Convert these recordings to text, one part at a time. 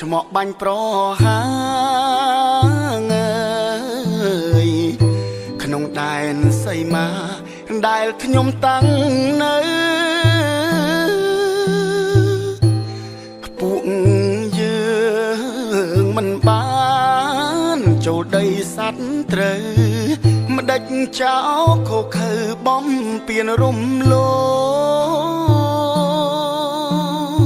ឆ្មក់បាញ់ប្រហាងក្នុងដែនសីមាដែលខ្ញុំតាំងនៅពួកយើងមិនបានចូលដីសัตว์ត្រូវម្ដេចចោលខូខើបំពៀនរំលោ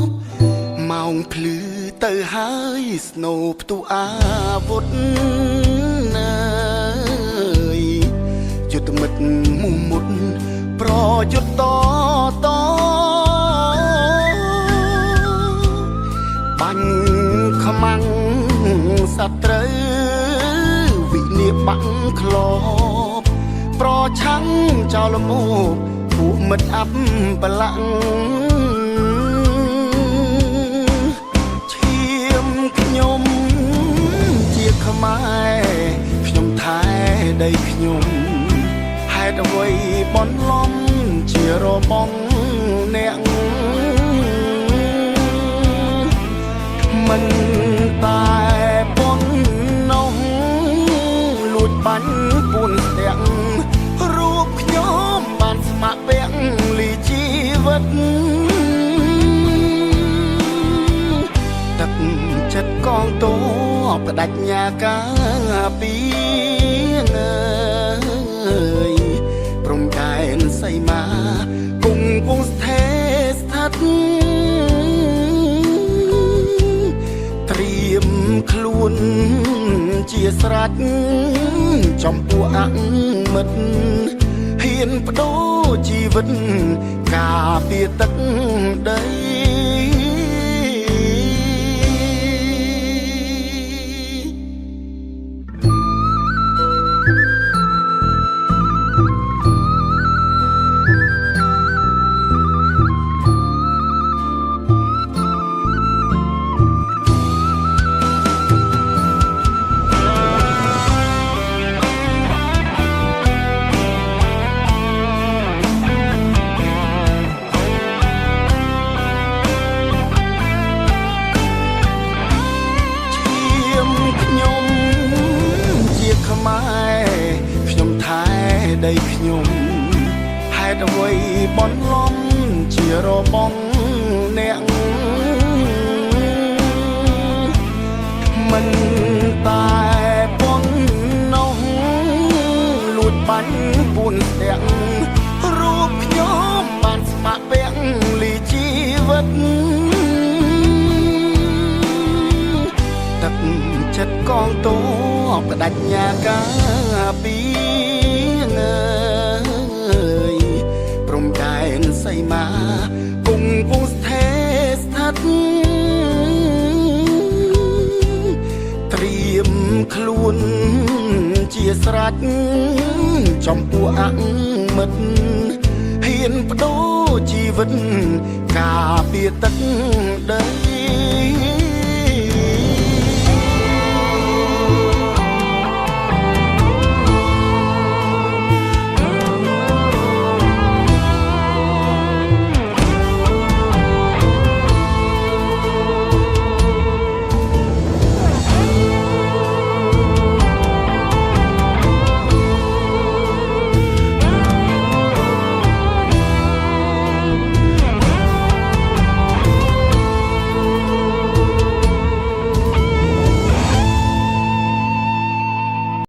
ភម៉ោងភ្លឺទៅហើយស្នូផ្ទុះអាវុធយុទ្ធមិត្តមុំមុតប្រយុទ្ធតបាញ់ខ្មាំងសត្រូវវិនាសបាក់ក្លបប្រឆាំងចោលមោកពួកមិត្តអាប់បលាក់ឈាមខ្ញុំជាខ្មែរខ្ញុំថែដីខ្ញុំហេតុអ្វីបនលំជារបងអ្នកមិនតែប៉ុននោះលួចបាញ់ពួនស្ទាក់រូបខ្ញុំបានស្ម័គ្រពាក់លីជីវិតទឹកចិត្តកងទ័ពបដិញ្ញាការពីព្រំដែនសីមាគង់គង់ស្ថិតស្ថិតត្រៀមខ្លួនជាស្រេចចំពោះអមិត្តហ៊ានបដូរជីវិតការពារទឹកដីខ្ញុំថែដីខ្ញុំហេតុអ្វីបនលំជារបងអ្នកមិនតែប៉ុននោះលួចបាញ់ពួនស្ទាក់រូបខ្ញុំបានស្ម័គ្រពាក់លីជីវិតទឹកចិត្តកងទ័ពបដិញ្ញាការពីព្រំដែនសីមាគង់គង់ស្ថិតស្ថិតត្រៀមខ្លួនជាស្រេចចំពោះអមិត្តហ៊ានបដូរជីវិតការពារទឹកដី